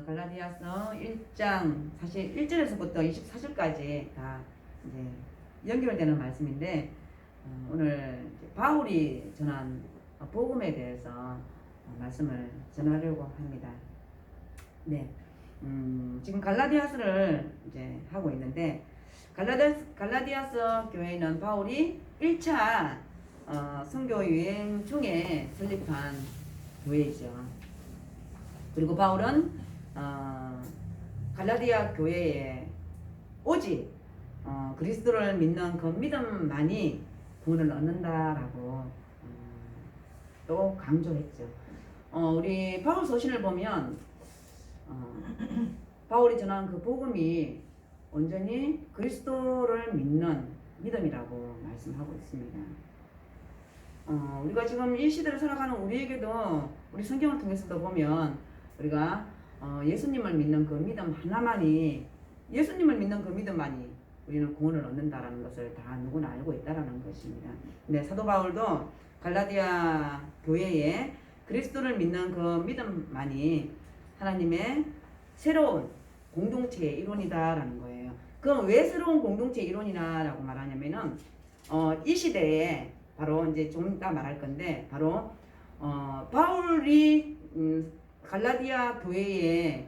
갈라디아서 1장 사실 1절에서부터 24절까지 다 이제 연결되는 말씀인데 오늘 이제 바울이 전한 복음에 대해서 말씀을 전하려고 합니다. 네, 지금 갈라디아서를 이제 하고 있는데 갈라디아서 교회는 바울이 1차 선교 유행 중에 설립한 교회이죠. 그리고 바울은 갈라디아 교회에 오직 그리스도를 믿는 그 믿음만이 구원을 얻는다라고 또 강조했죠. 우리 바울 서신을 보면 바울이 전한 그 복음이 온전히 그리스도를 믿는 믿음이라고 말씀하고 있습니다. 우리가 지금 이 시대를 살아가는 우리에게도 우리 성경을 통해서도 보면 우리가 예수님을 믿는 그 믿음 하나만이 예수님을 믿는 그 믿음만이 우리는 구원을 얻는다라는 것을 다 누구나 알고 있다라는 것입니다. 근데 사도 바울도 갈라디아 교회에 그리스도를 믿는 그 믿음만이 하나님의 새로운 공동체의 이론이다라는 거예요. 그럼 왜 새로운 공동체의 이론이나라고 말하냐면은 이 시대에 바로 이제 좀 이따 말할 건데 바로 바울이 갈라디아 교회에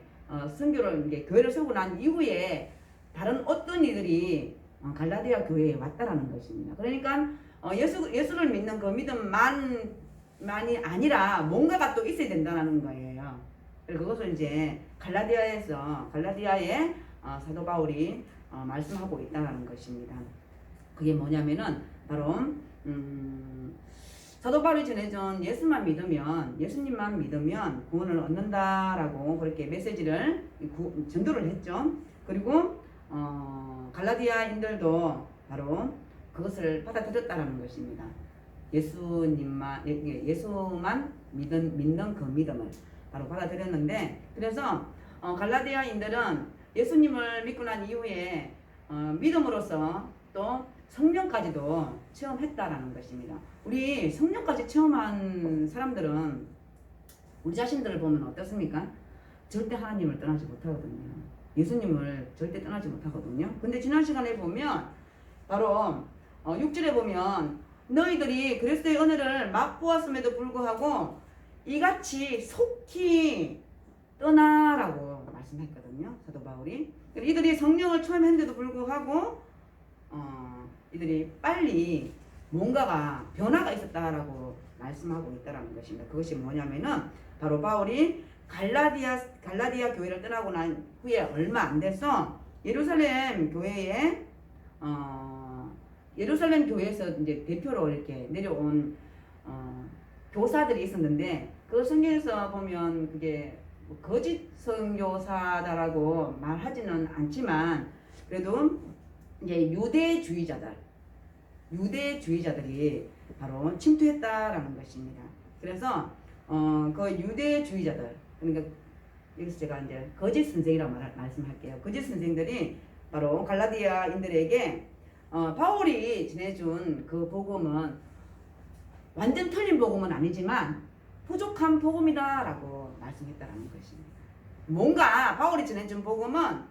선교를 이제 교회를 세우고 난 이후에 다른 어떤 이들이 갈라디아 교회에 왔다라는 것입니다. 그러니까 예수를 믿는 그 믿음만이 아니라 뭔가가 또 있어야 된다는 거예요. 그것을 이제 갈라디아에 사도 바울이 말씀하고 있다는 것입니다. 그게 뭐냐면은 바로 사도 바울이 전해준 예수님만 믿으면 구원을 얻는다라고 그렇게 메시지를 전도를 했죠. 그리고 갈라디아인들도 바로 그것을 받아들였다라는 것입니다. 예수만 믿는 그 믿음을 바로 받아들였는데, 그래서 갈라디아인들은 예수님을 믿고 난 이후에 믿음으로써 또 성령까지도 체험했다라는 것입니다. 우리 성령까지 체험한 사람들은 우리 자신들을 보면 어떻습니까? 절대 하나님을 떠나지 못하거든요. 예수님을 절대 떠나지 못하거든요. 근데 지난 시간에 보면 바로 6절에 보면 너희들이 그리스도의 은혜를 맛보았음에도 불구하고 이같이 속히 떠나라고 말씀했거든요. 사도 바울이. 이들이 성령을 체험했는데도 불구하고 이들이 빨리 뭔가가 변화가 있었다라고 말씀하고 있다라는 것입니다. 그것이 뭐냐면은 바로 바울이 갈라디아 교회를 떠나고 난 후에 얼마 안 돼서 예루살렘 교회에서 이제 대표로 이렇게 내려온 교사들이 있었는데 그 성경에서 보면 그게 거짓 선교사다라고 말하지는 않지만 그래도 이제 유대주의자들이 바로 침투했다라는 것입니다. 그래서 그 유대주의자들, 그러니까 여기서 제가 이제 거짓 선생이라고 말씀할게요. 거짓 선생들이 바로 갈라디아인들에게 바울이 전해준 그 복음은 완전 틀린 복음은 아니지만 부족한 복음이다라고 말씀했다라는 것입니다. 뭔가 바울이 전해준 복음은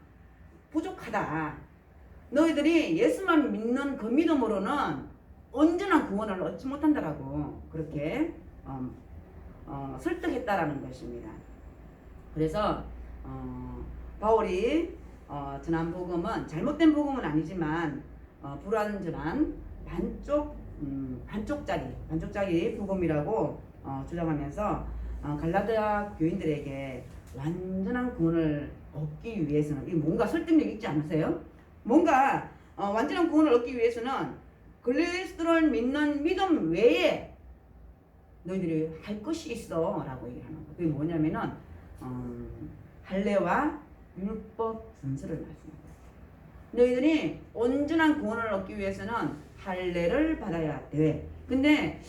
부족하다. 너희들이 예수만 믿는 그 믿음으로는 온전한 구원을 얻지 못한다라고 그렇게 설득했다라는 것입니다. 그래서 바울이 전한 복음은 잘못된 복음은 아니지만 불완전한 반쪽짜리 복음이라고 주장하면서 갈라디아 교인들에게 완전한 구원을 얻기 위해서는 이 뭔가 설득력 있지 않으세요? 뭔가 완전한 구원을 얻기 위해서는 그리스도를 믿는 믿음 외에 너희들이 할 것이 있어 라고 얘기하는 거예요. 그게 뭐냐면은 할례와 율법 준수를 말씀합니다. 너희들이 온전한 구원을 얻기 위해서는 할례를 받아야 돼. 근데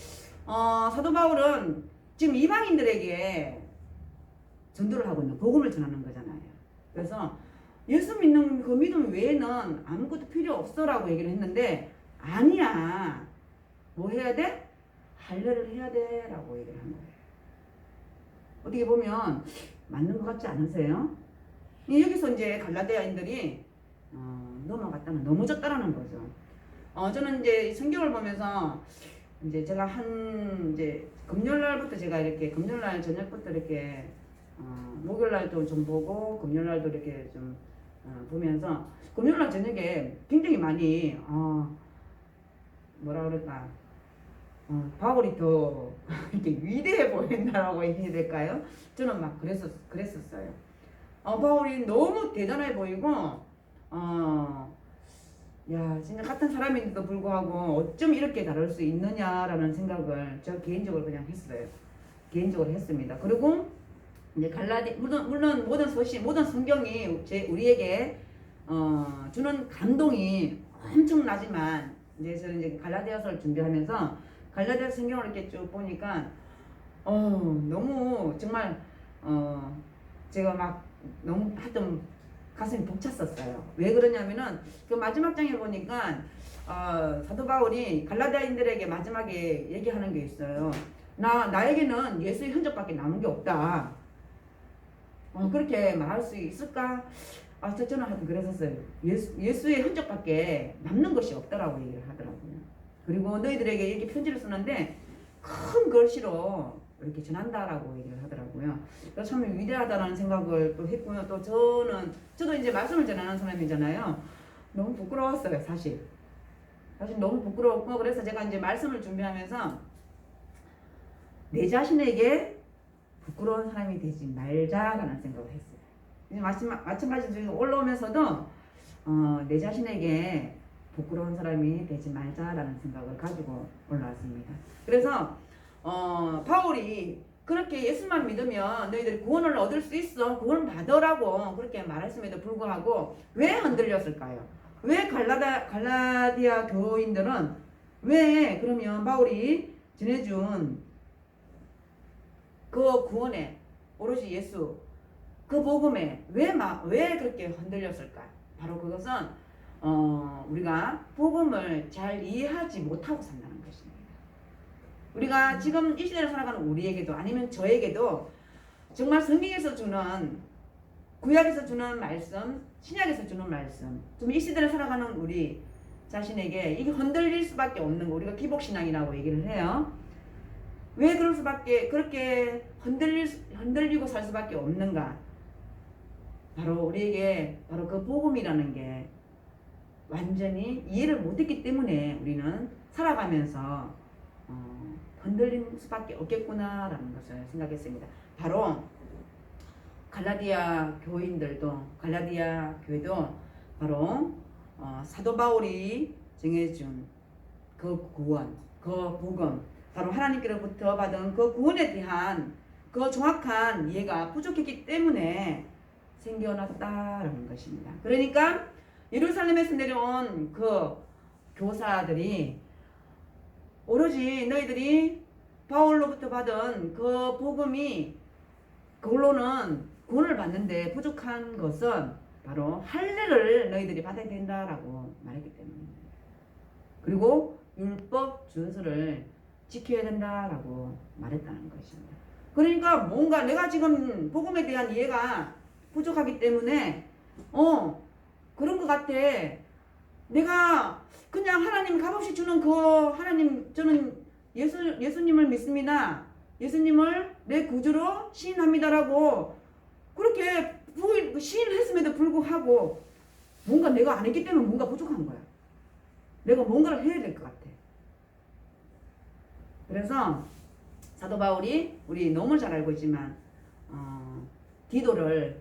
사도 바울은 지금 이방인들에게 전도를 하고 있는 복음을 전하는 거잖아요. 그래서 예수 믿는 그 믿음 외에는 아무것도 필요 없어라고 얘기를 했는데 아니야. 뭐 해야 돼? 할례를 해야 돼 라고 얘기를 한 거예요. 어떻게 보면 맞는 것 같지 않으세요? 여기서 이제 갈라디아인들이 넘어갔다는 넘어졌다라는 거죠. 저는 이제 성경을 보면서 이제 제가 이제 금요일날부터 제가 이렇게 금요일날 저녁부터 이렇게 목요일날도 좀 보고 금요일날도 이렇게 좀 보면서 금요일날 저녁에 굉장히 많이 뭐라 그럴까 바울이 더 이렇게 위대해 보인다라고 해야 될까요? 저는 막 그랬었어요. 바울이 너무 대단해 보이고 야 진짜 같은 사람인데도 불구하고 어쩜 이렇게 다를 수 있느냐라는 생각을 저 개인적으로 그냥 했어요. 개인적으로 했습니다. 그리고 이제 물론 모든 소식 모든 성경이 우리에게 주는 감동이 엄청나지만 이제 저는 이제 갈라디아서를 준비하면서 갈라디아 성경을 이렇게 쭉 보니까 너무 정말 제가 막 너무 하여튼 가슴이 벅찼었어요. 왜 그러냐면은 그 마지막 장에 보니까 사도 바울이 갈라디아인들에게 마지막에 얘기하는 게 있어요. 나에게는 예수의 흔적밖에 남은 게 없다. 그렇게 말할 수 있을까? 저는 하여튼 그랬었어요. 예수의 흔적밖에 남는 것이 없다라고 얘기를 하더라고요. 그리고 너희들에게 이렇게 편지를 쓰는데 큰 글씨로 이렇게 전한다라고 얘기를 하더라고요. 그래서 참 위대하다라는 생각을 또 했고요. 또 저도 이제 말씀을 전하는 사람이잖아요. 너무 부끄러웠어요, 사실 너무 부끄러웠고, 그래서 제가 이제 말씀을 준비하면서 내 자신에게 부끄러운 사람이 되지 말자라는 생각을 했어요. 이제 마찬가지로 올라오면서도 내 자신에게 부끄러운 사람이 되지 말자라는 생각을 가지고 올라왔습니다. 그래서 바울이 그렇게 예수만 믿으면 너희들이 구원을 얻을 수 있어, 구원 받으라고 그렇게 말했음에도 불구하고 왜 흔들렸을까요? 왜 갈라디아 교인들은 왜 그러면 바울이 전해준 그 구원에 오로지 예수 그 복음에 왜 그렇게 흔들렸을까? 바로 그것은 우리가 복음을 잘 이해하지 못하고 산다는 것입니다. 우리가 지금 이 시대를 살아가는 우리에게도 아니면 저에게도 정말 성경에서 주는 구약에서 주는 말씀, 신약에서 주는 말씀, 좀 이 시대를 살아가는 우리 자신에게 이게 흔들릴 수밖에 없는 거, 우리가 기복신앙이라고 얘기를 해요. 왜 그럴 수밖에 그렇게 흔들리고 살 수밖에 없는가? 바로 우리에게 바로 그 복음이라는 게 완전히 이해를 못했기 때문에 우리는 살아가면서 흔들릴 수밖에 없겠구나라는 것을 생각했습니다. 바로 갈라디아 교회도 바로 사도 바울이 정해준 그 구원, 그 복음, 바로 하나님께로부터 받은 그 구원에 대한 그 정확한 이해가 부족했기 때문에 생겨났다라는 것입니다. 그러니까 예루살렘에서 내려온 그 교사들이 오로지 너희들이 바울로부터 받은 그 복음이 그걸로는 구원을 받는데 부족한 것은 바로 할례를 너희들이 받아야 된다라고 말했기 때문입니다. 그리고 율법 준수를 지켜야 된다라고 말했다는 것입니다. 그러니까 뭔가 내가 지금 복음에 대한 이해가 부족하기 때문에 그런 것 같아. 내가 그냥 하나님 값없이 주는 그 하나님, 저는 예수님을 믿습니다. 예수님을 내 구주로 시인합니다라고 그렇게 시인했음에도 불구하고 뭔가 내가 안 했기 때문에 뭔가 부족한 거야. 내가 뭔가를 해야 될 것 같아. 그래서 사도 바울이 우리 너무 잘 알고 있지만 디도를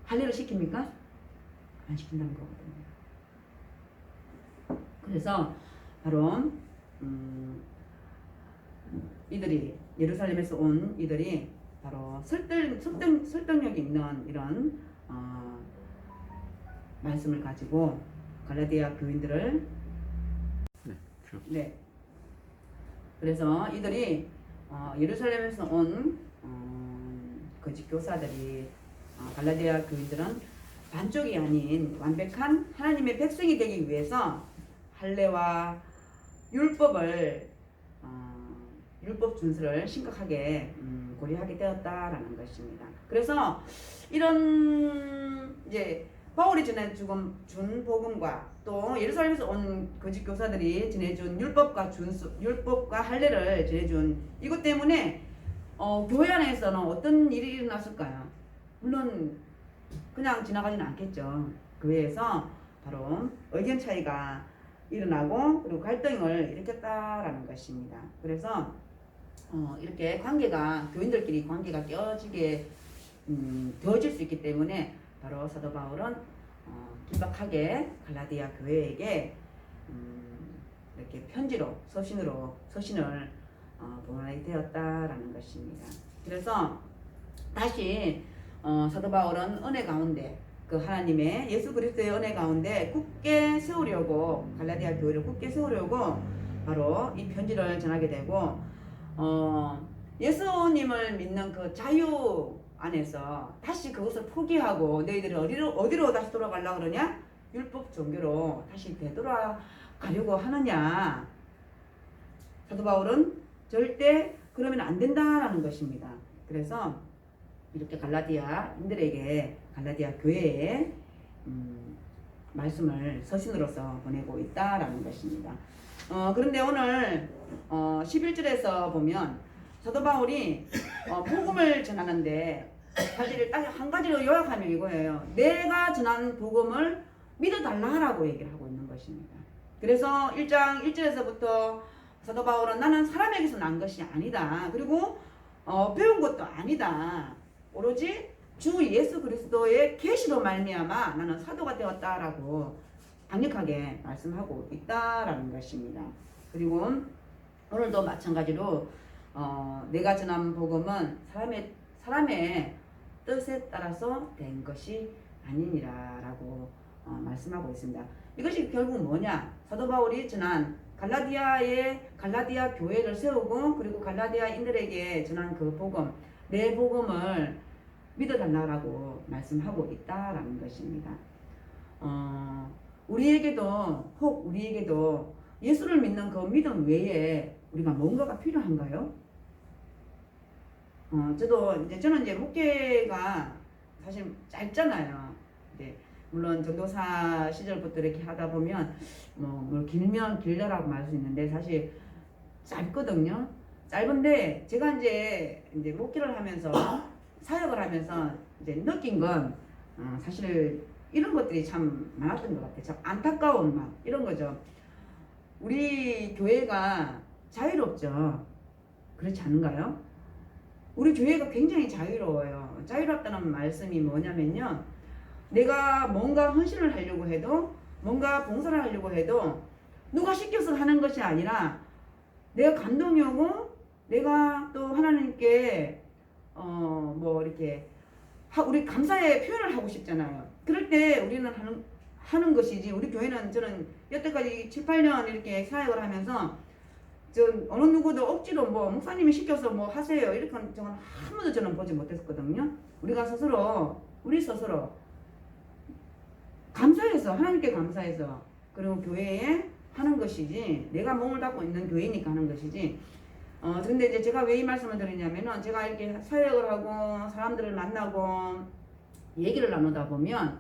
할례를 시킵니까? 안 시킨다는 거거든요. 그래서 바로 이들이 예루살렘에서 온 이들이 바로 설득력 있는 이런 말씀을 가지고 갈라디아 교인들을 네. 그래서 이들이 예루살렘에서 온 거짓 교사들이 갈라디아 교인들은 반쪽이 아닌 완벽한 하나님의 백성이 되기 위해서 할례와 율법을 율법 준수를 심각하게 고려하게 되었다라는 것입니다. 그래서 이런 이제 바울이 준 복음과 또 예루살렘에서 온 거짓 교사들이 전해준 율법과 할례를 전해준 이것 때문에 교회 안에서는 어떤 일이 일어났을까요? 물론 그냥 지나가지는 않겠죠. 교회에서 바로 의견 차이가 일어나고 그리고 갈등을 일으켰다라는 것입니다. 그래서 이렇게 교인들끼리 관계가 깨어지게 되어질 수 있기 때문에 바로 사도 바울은 긴박하게 갈라디아 교회에게 이렇게 편지로 서신을 보내게 되었다라는 것입니다. 그래서 다시 사도 바울은 은혜 가운데 그 하나님의 예수 그리스도의 은혜 가운데 굳게 세우려고 갈라디아 교회를 굳게 세우려고 바로 이 편지를 전하게 되고 예수님을 믿는 그 자유 안에서 다시 그것을 포기하고 너희들이 어디로 다시 돌아가려고 그러냐? 율법 종교로 다시 되돌아가려고 하느냐? 사도 바울은 절대 그러면 안 된다라는 것입니다. 그래서 이렇게 갈라디아인들에게 갈라디아 교회에 말씀을 서신으로서 보내고 있다라는 것입니다. 그런데 오늘 11절에서 보면 사도 바울이 복음을 전하는데 사실 딱 한 가지로 요약하면 이거예요. 내가 전한 복음을 믿어달라고 얘기를 하고 있는 것입니다. 그래서 1장 1절에서부터 사도 바울은 나는 사람에게서 난 것이 아니다. 그리고 배운 것도 아니다. 오로지 주 예수 그리스도의 계시로 말미암아 나는 사도가 되었다라고 강력하게 말씀하고 있다라는 것입니다. 그리고 오늘도 마찬가지로 내가 전한 복음은 사람의 뜻에 따라서 된 것이 아니니라라고 말씀하고 있습니다. 이것이 결국 뭐냐? 사도 바울이 전한 갈라디아 교회를 세우고 그리고 갈라디아인들에게 전한 그 복음, 내 복음을 믿어달라고 말씀하고 있다라는 것입니다. 우리에게도 예수를 믿는 그 믿음 외에 우리가 뭔가가 필요한가요? 저는 이제 목회가 사실 짧잖아요. 물론 전도사 시절부터 이렇게 하다 보면 뭐 길면 길다라고 말할 수 있는데 사실 짧거든요. 짧은데 제가 이제 목회를 하면서 사역을 하면서 이제 느낀 건 사실 이런 것들이 참 많았던 것 같아요. 참 안타까운 막 이런 거죠. 우리 교회가 자유롭죠. 그렇지 않은가요? 우리 교회가 굉장히 자유로워요. 자유롭다는 말씀이 뭐냐면요. 내가 뭔가 헌신을 하려고 해도 뭔가 봉사를 하려고 해도 누가 시켜서 하는 것이 아니라 내가 감동이 오고 내가 또 하나님께 이렇게 우리 감사의 표현을 하고 싶잖아요. 그럴 때 우리는 하는 것이지 우리 교회는 저는 여태까지 7, 8년 이렇게 사역을 하면서 어느 누구도 억지로 목사님이 시켜서 하세요 이렇게 저는 한 번도 저는 보지 못했거든요. 우리가 우리 스스로 감사해서 하나님께 감사해서 그리고 교회에 하는 것이지 내가 몸을 닦고 있는 교회니까 하는 것이지 근데 이제 제가 왜 이 말씀을 드리냐면은 제가 이렇게 사역을 하고 사람들을 만나고 얘기를 나누다 보면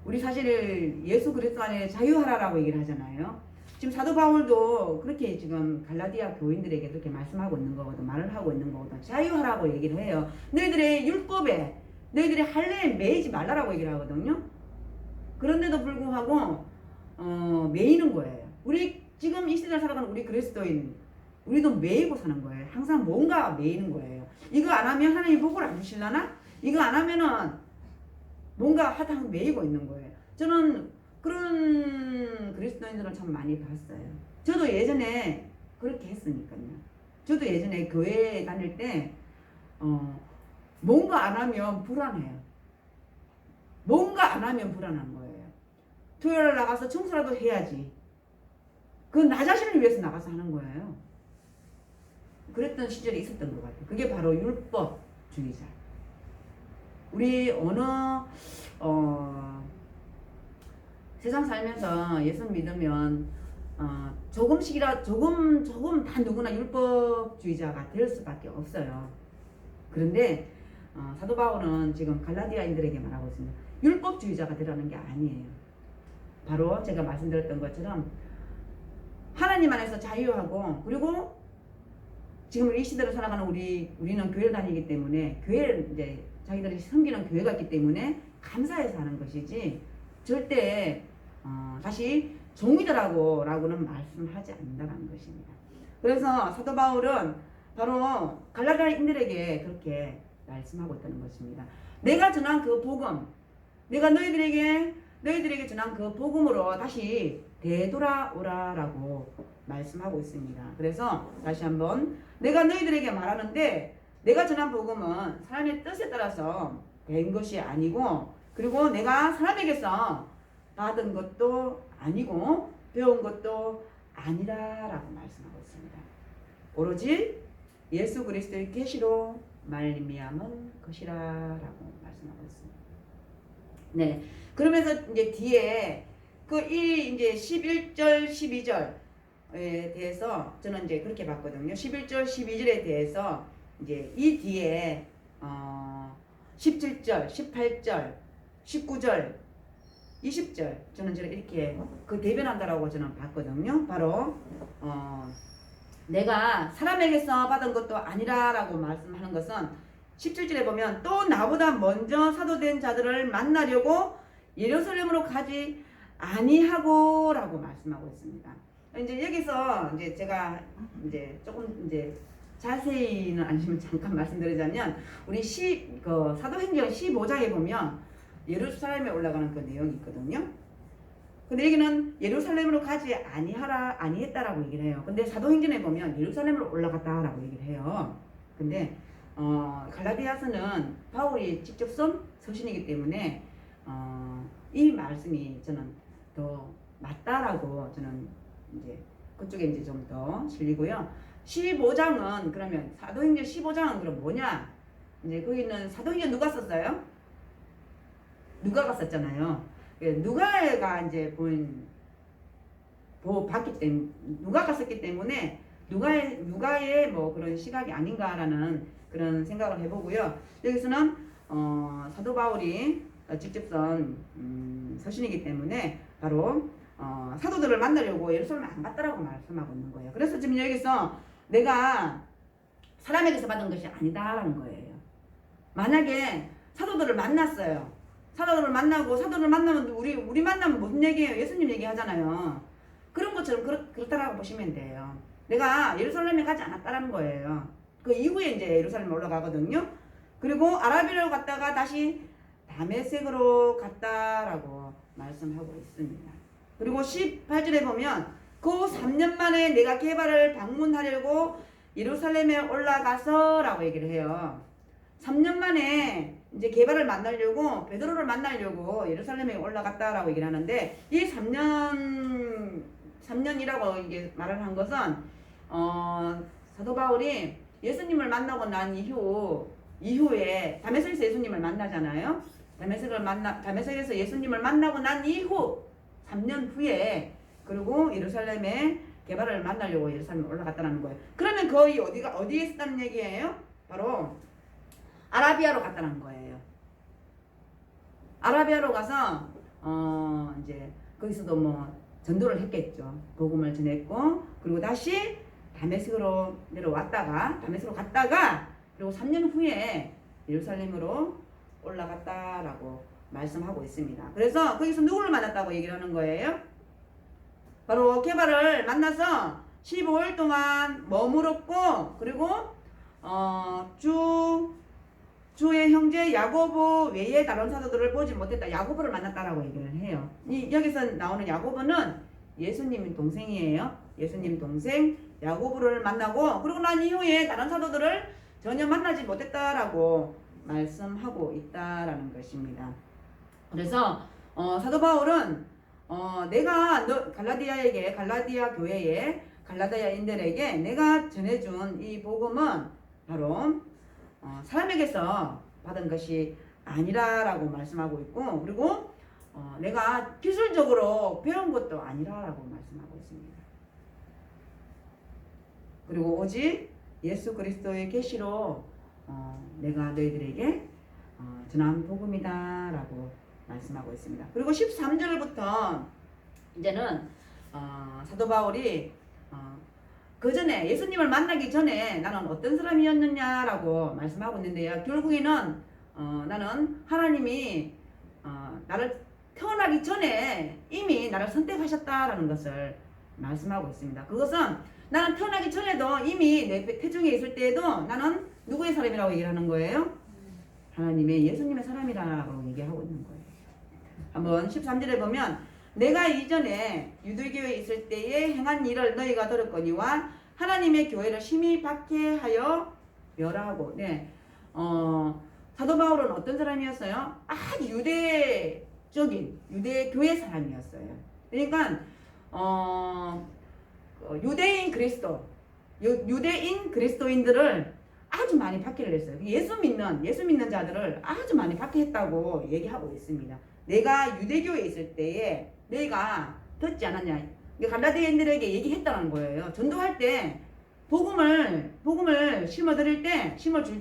우리 사실 예수 그리스도 안에 자유하라라고 얘기를 하잖아요. 지금 사도 바울도 그렇게 지금 갈라디아 교인들에게 그렇게 말씀하고 있는 거거든. 말을 하고 있는 거거든. 자유하라고 얘기를 해요. 너희들의 율법에 너희들의 할례에 매이지 말라라고 얘기를 하거든요. 그런데도 불구하고 매이는 거예요. 우리 지금 이 시대를 살아가는 우리 그리스도인 우리도 매이고 사는 거예요. 항상 뭔가 매이는 거예요. 이거 안 하면 하나님 복을 안 주실라나? 이거 안 하면은 뭔가 하다 매이고 있는 거예요. 저는 그런 그리스도인들을 참 많이 봤어요. 저도 예전에 그렇게 했으니까요. 저도 예전에 교회 다닐 때 뭔가 안 하면 불안해요. 뭔가 안 하면 불안한 거예요. 토요일 나가서 청소라도 해야지. 그건 나 자신을 위해서 나가서 하는 거예요. 그랬던 시절이 있었던 것 같아요. 그게 바로 율법주의자. 우리 세상 살면서 예수 믿으면 조금 다 누구나 율법주의자가 될 수밖에 없어요. 그런데 사도 바울은 지금 갈라디아인들에게 말하고 있습니다. 율법주의자가 되라는 게 아니에요. 바로 제가 말씀드렸던 것처럼 하나님 안에서 자유하고, 그리고 지금 이 시대를 살아가는 우리는 교회를 다니기 때문에, 교회를 이제 자기들이 섬기는 교회가 있기 때문에 감사해서 하는 것이지, 절대 다시 종이더라고라고는 말씀하지 않는다는 것입니다. 그래서 사도 바울은 바로 갈라디아인들에게 그렇게 말씀하고 있다는 것입니다. 내가 전한 그 복음, 내가 너희들에게 전한 그 복음으로 다시 되돌아오라라고 말씀하고 있습니다. 그래서 다시 한번, 내가 너희들에게 말하는데, 내가 전한 복음은 사람의 뜻에 따라서 된 것이 아니고, 그리고 내가 사람에게서 받은 것도 아니고 배운 것도 아니라라고 말씀하고 있습니다. 오로지 예수 그리스도의 계시로 말미암은 것이라라고 말씀하고 있습니다. 네, 그러면서 이제 뒤에 이제 11절, 12절에 대해서 저는 이제 그렇게 봤거든요. 11절, 12절에 대해서 이제 이 뒤에 17절, 18절, 19절, 20절 저는 이렇게 대변한다라고 저는 봤거든요. 바로 내가 사람에게서 받은 것도 아니라라고 말씀하는 것은 17절에 보면, 또 나보다 먼저 사도된 자들을 만나려고 예루살렘으로 가지 아니하고라고 말씀하고 있습니다. 이제 여기서 이제 제가 이제 조금 이제 자세히는 아니지만 잠깐 말씀드리자면, 우리 사도행전 15장에 보면 예루살렘에 올라가는 그 내용이 있거든요. 근데 여기는 예루살렘으로 가지 아니했다라고 얘기를 해요. 근데 사도행전에 보면 예루살렘으로 올라갔다라고 얘기를 해요. 근데 갈라디아서는 바울이 직접 쓴 서신이기 때문에 이 말씀이 저는 더 맞다라고 저는 이제 그쪽에 이제 좀 더 실리고요. 15장은 그러면 사도행전 15장은 그럼 뭐냐? 이제 거기는 사도행전 누가 썼어요? 누가가 썼잖아요. 누가가 이제 봤기 때문에, 누가가 썼기 때문에 누가의 뭐 그런 시각이 아닌가라는 그런 생각을 해보고요. 여기서는 사도 바울이 직접 쓴 서신이기 때문에 바로 사도들을 만나려고 예루살렘에 안 갔다라고 말씀하고 있는 거예요. 그래서 지금 여기서 내가 사람에게서 받은 것이 아니다라는 거예요. 만약에 사도들을 만났어요. 사도들을 만나면 우리 만나면 무슨 얘기예요? 예수님 얘기하잖아요. 그런 것처럼 그렇다라고 보시면 돼요. 내가 예루살렘에 가지 않았다라는 거예요. 그 이후에 이제 예루살렘에 올라가거든요. 그리고 아라비아로 갔다가 다시 다메섹으로 갔다라고 말씀하고 있습니다. 그리고 18절에 보면, 그 3년 만에 내가 게바를 방문하려고 예루살렘에 올라가서 라고 얘기를 해요. 3년 만에 이제 게바를 만나려고, 베드로를 만나려고 예루살렘에 올라갔다라고 얘기를 하는데, 이 3년이라고 이게 말을 한 것은 사도 바울이 예수님을 만나고 난 이후에 다메섹에서 예수님을 만나잖아요. 다메섹에서 예수님을 만나고 난 이후 3년 후에, 그리고 예루살렘에 게바를 만나려고 예루살렘에 올라갔다는 거예요. 그러면 거의 어디에 있었다는 얘기예요? 바로 아라비아로 갔다는 거예요. 아라비아로 가서 이제 거기서도 뭐 전도를 했겠죠. 복음을 전했고, 그리고 다시 다메섹으로 다메섹으로 갔다가 그리고 3년 후에 예루살렘으로 올라갔다라고 말씀하고 있습니다. 그래서 거기서 누구를 만났다고 얘기를 하는 거예요? 바로 게바를 만나서 15일 동안 머물었고, 그리고 주의 형제 야고보 외에 다른 사도들을 보지 못했다. 야고보를 만났다라고 얘기를 해요. 여기서 나오는 야고보는 예수님 동생이에요. 예수님 동생 야고보를 만나고, 그리고 난 이후에 다른 사도들을 전혀 만나지 못했다라고 말씀하고 있다라는 것입니다. 그래서 사도 바울은 내가 갈라디아 교회에 갈라디아인들에게 내가 전해준 이 복음은 바로 사람에게서 받은 것이 아니라라고 말씀하고 있고, 그리고 내가 기술적으로 배운 것도 아니라라고 말씀하고 있습니다. 그리고 오직 예수 그리스도의 계시로 내가 너희들에게 전한 복음이다 라고 말씀하고 있습니다. 그리고 13절부터 이제는 사도 바울이 그 전에 예수님을 만나기 전에 나는 어떤 사람이었느냐라고 말씀하고 있는데요. 결국에는 나는 하나님이 나를 태어나기 전에 이미 나를 선택하셨다라는 것을 말씀하고 있습니다. 그것은 나는 태어나기 전에도 이미 내 태중에 있을 때에도 나는 누구의 사람이라고 얘기를 하는 거예요? 하나님의 예수님의 사람이라고 얘기하고 있는 거예요. 한번 13절에 보면 내가 이전에 유대교에 있을 때에 행한 일을 너희가 들었거니와 하나님의 교회를 심히 박해하여 멸하고 사도 바울은 어떤 사람이었어요? 아주 유대적인 유대교회 사람이었어요. 그러니까 유대인 그리스도인들을 아주 많이 박해를 했어요. 예수 믿는 자들을 아주 많이 박해했다고 얘기하고 있습니다. 내가 유대교에 있을 때에 내가 듣지 않았냐? 갈라디아인들에게 얘기했다는 거예요. 전도할 때 복음을 심어줄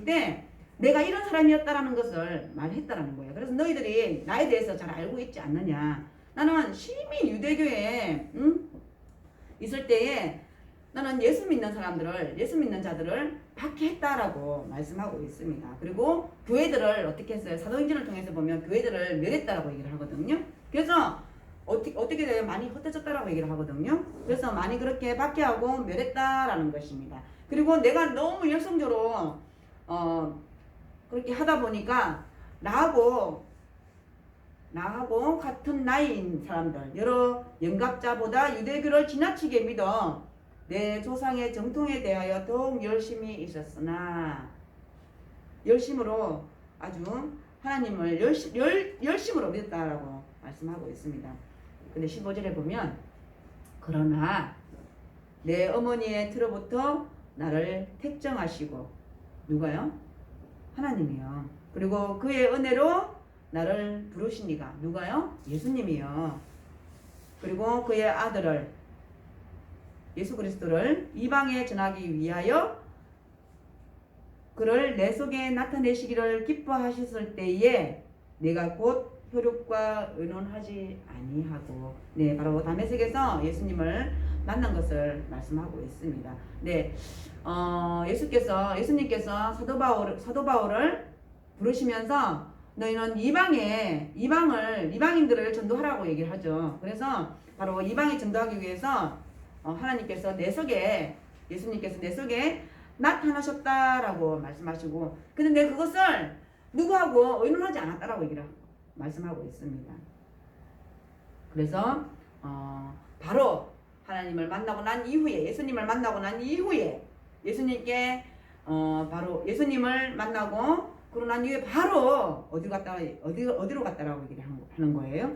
때 내가 이런 사람이었다라는 것을 말했다라는 거예요. 그래서 너희들이 나에 대해서 잘 알고 있지 않느냐? 나는 심히 유대교에 있을 때에 나는 예수 믿는 자들을 박해했다라고 말씀하고 있습니다. 그리고 교회들을 어떻게 했어요? 사도행전을 통해서 보면 교회들을 멸했다라고 얘기를 하거든요. 그래서 어떻게 돼요? 많이 흩어졌다라고 얘기를 하거든요. 그래서 많이 그렇게 박해하고 멸했다라는 것입니다. 그리고 내가 너무 열성적으로 그렇게 하다 보니까 나하고 같은 나이인 사람들, 여러 영갑자보다 유대교를 지나치게 믿어 내 조상의 정통에 대하여 더욱 열심히 있었으나 열심으로 아주 하나님을 열심으로 믿었다라고 말씀하고 있습니다. 근데 15절에 보면 그러나 내 어머니의 틀로부터 나를 택정하시고 누가요? 하나님이요. 그리고 그의 은혜로 나를 부르시니가 누가요? 예수님이요. 그리고 그의 아들을 예수 그리스도를 이방에 전하기 위하여 그를 내 속에 나타내시기를 기뻐하셨을 때에 내가 곧 혈육과 의논하지 아니하고 바로 다메섹에서 예수님을 만난 것을 말씀하고 있습니다. 예수님께서 사도 바울을 부르시면서 너희는 이방인들을 전도하라고 얘기를 하죠. 그래서 바로 이방에 전도하기 위해서 하나님께서 예수님께서 내 속에 나타나셨다라고 말씀하시고, 근데 그것을 누구하고 의논하지 않았다라고 얘기를 말씀하고 있습니다. 그래서 바로 하나님을 만나고 난 이후에 예수님을 만나고 난 이후에 바로 예수님을 만나고 그러고 난 이후에 바로 어디로 갔다라고 얘기를 하는 거예요.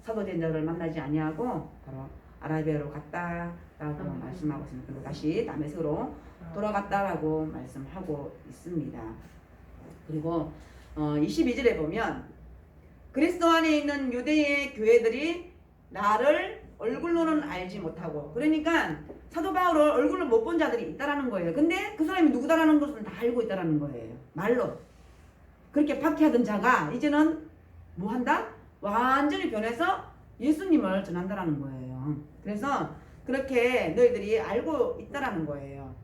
사도전자를 만나지 아니하고 바로 아라비아로 갔다라고 말씀하고 있습니다. 그리고 다시 다메섹으로 돌아갔다라고 말씀하고 있습니다. 그리고 22절에 보면 그리스도 안에 있는 유대의 교회들이 나를 얼굴로는 알지 못하고, 그러니까 사도 바울을 얼굴로 못 본 자들이 있다라는 거예요. 근데 그 사람이 누구다라는 것은 다 알고 있다라는 거예요. 말로. 그렇게 박해하던 자가 이제는 뭐 한다? 완전히 변해서 예수님을 전한다라는 거예요. 그래서 그렇게 너희들이 알고 있다라는 거예요.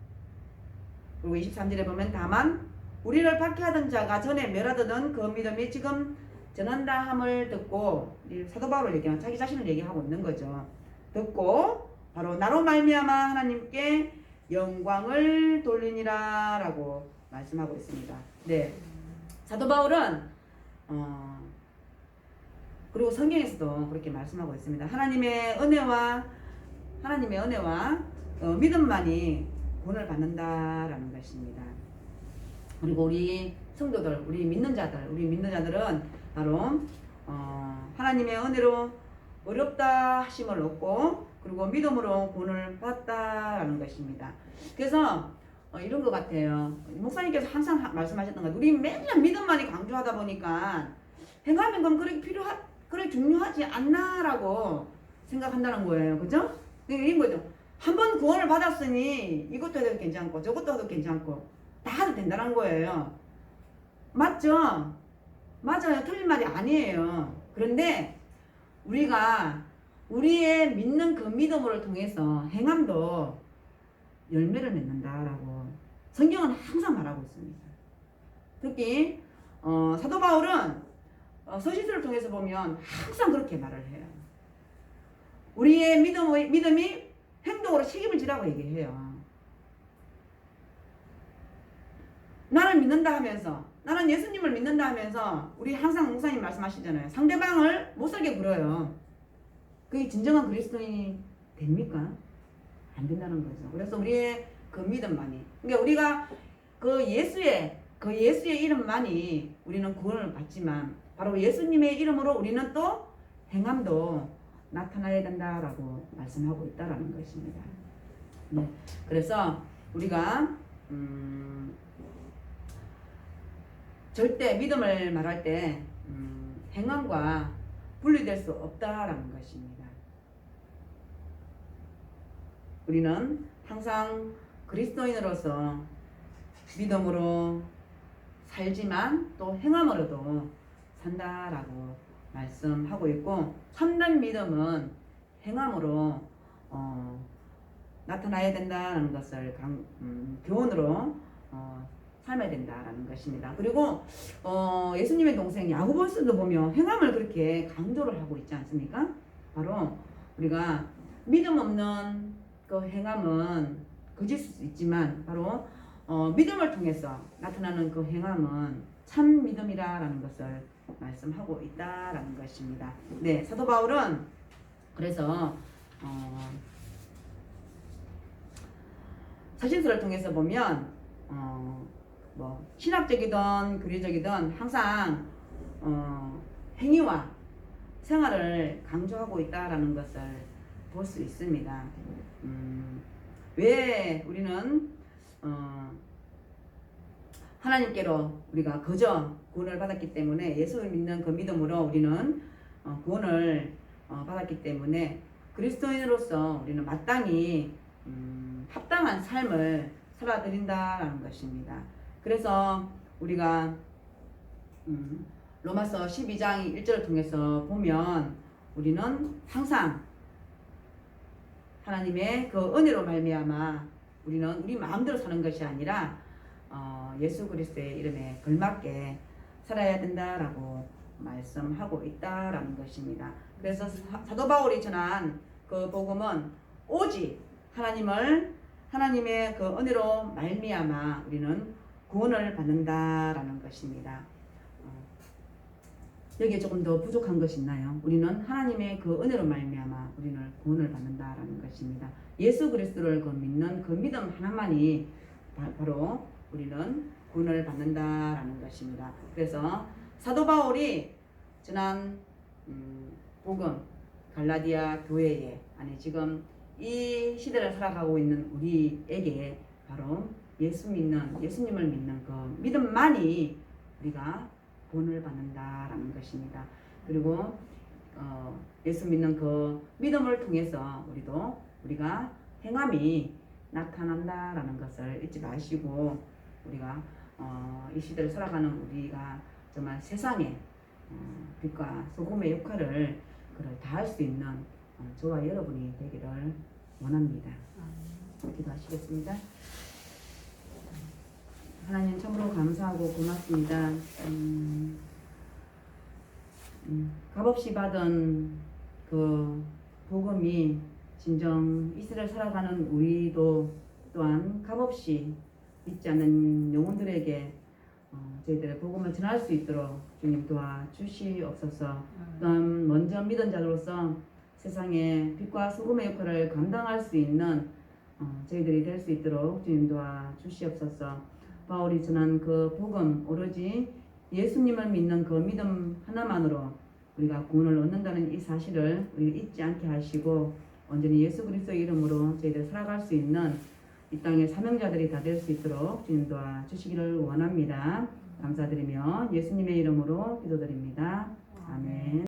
그리고 23절에 보면 다만 우리를 박해하던 자가 전에 멸하던 그 믿음이 지금 전한다 함을 듣고, 사도 바울을 얘기하면 자기 자신을 얘기하고 있는 거죠. 듣고 바로 나로 말미암아 하나님께 영광을 돌리니라 라고 말씀하고 있습니다. 사도 바울은 그리고 성경에서도 그렇게 말씀하고 있습니다. 하나님의 은혜와 믿음만이 구원을 받는다라는 것입니다. 그리고 우리 성도들, 우리 믿는 자들은 바로 하나님의 은혜로 어렵다 하심을 얻고 그리고 믿음으로 구원을 받았다라는 것입니다. 그래서 이런 것 같아요. 목사님께서 항상 말씀하셨던 것, 우리 맨날 믿음만이 강조하다 보니까 행하는 건 그렇게 중요하지 않나라고 생각한다는 거예요. 그죠? 이런 거죠. 한 번 구원을 받았으니 이것도 해도 괜찮고 저것도 해도 괜찮고 다 해도 된다는 거예요. 맞죠? 맞아요. 틀린 말이 아니에요. 그런데 우리가 우리의 믿는 그 믿음을 통해서 행함도 열매를 맺는다라고 성경은 항상 말하고 있습니다. 특히 사도 바울은 서신서를 통해서 보면 항상 그렇게 말을 해요. 우리의 믿음이 행동으로 책임을 지라고 얘기해요. 나를 믿는다 하면서, 나는 예수님을 믿는다 하면서 우리 항상 목사님 말씀하시잖아요. 상대방을 못살게 굴어요. 그게 진정한 그리스도인이 됩니까? 안 된다는 거죠. 그래서 우리의 그 믿음만이, 그러니까 우리가 그 예수의 이름만이 우리는 구원을 받지만 바로 예수님의 이름으로 우리는 또 행함도 나타나야 된다라고 말씀하고 있다라는 것입니다. 네. 그래서 우리가 절대 믿음을 말할 때 행함과 분리될 수 없다라는 것입니다. 우리는 항상 그리스도인으로서 믿음으로 살지만 또 행함으로도 산다라고 말씀하고 있고, 참된 믿음은 행함으로 나타나야 된다는 것을 교훈으로 삶아야 된다라는 것입니다. 그리고 예수님의 동생 야고보서도 보면 행함을 그렇게 강조를 하고 있지 않습니까? 바로 우리가 믿음 없는 그 행함은 거짓일 수 있지만 바로 믿음을 통해서 나타나는 그 행함은 참 믿음이라는 것을 말씀하고 있다라는 것입니다. 네, 사도 바울은 그래서 서신서를 통해서 보면 뭐 신학적이든 교리적이든 항상 행위와 생활을 강조하고 있다라는 것을 볼 수 있습니다. 왜 우리는 하나님께로 우리가 거저 구원을 받았기 때문에, 예수를 믿는 그 믿음으로 우리는 구원을 받았기 때문에 그리스도인으로서 우리는 마땅히 합당한 삶을 살아드린다라는 것입니다. 그래서 우리가 로마서 12장 1절을 통해서 보면 우리는 항상 하나님의 그 은혜로 말미암아 우리는 우리 마음대로 사는 것이 아니라 예수 그리스도의 이름에 걸맞게 살아야 된다라고 말씀하고 있다라는 것입니다. 그래서 사도 바울이 전한 그 복음은 오직 하나님의 그 은혜로 말미암아 우리는 구원을 받는다라는 것입니다. 여기에 조금 더 부족한 것이 있나요? 우리는 하나님의 그 은혜로 말미암아 우리는 구원을 받는다라는 것입니다. 예수 그리스도를 그 믿는 그 믿음 하나만이 바로 우리는 구원을 받는다라는 것입니다. 그래서 사도 바울이 전한 복음 갈라디아 교회에, 아니 지금 이 시대를 살아가고 있는 우리에게 바로 예수님을 믿는 그 믿음만이 우리가 구원을 받는다라는 것입니다. 그리고 예수 믿는 그 믿음을 통해서 우리가 행함이 나타난다라는 것을 잊지 마시고, 우리가 이 시대를 살아가는 우리가 정말 세상에 빛과 소금의 역할을 다할 수 있는 저와 여러분이 되기를 원합니다. 기도하시겠습니다. 하나님 참으로 감사하고 고맙습니다. 값없이 받은 그 복음이 진정 이 시대를 살아가는 우리도 또한 값없이 믿지 않는 영혼들에게 저희들의 복음을 전할 수 있도록 주님 도와주시옵소서. 또한 먼저 믿은 자로서 세상에 빛과 소금의 역할을 감당할 수 있는 저희들이 될 수 있도록 주님 도와주시옵소서. 바울이 전한 그 복음, 오로지 예수님을 믿는 그 믿음 하나만으로 우리가 구원을 얻는다는 이 사실을 우리가 잊지 않게 하시고, 온전히 예수 그리스도의 이름으로 저희들 살아갈 수 있는 이 땅의 사명자들이 다 될 수 있도록 주님 도와주시기를 원합니다. 감사드리며 예수님의 이름으로 기도드립니다. 아멘.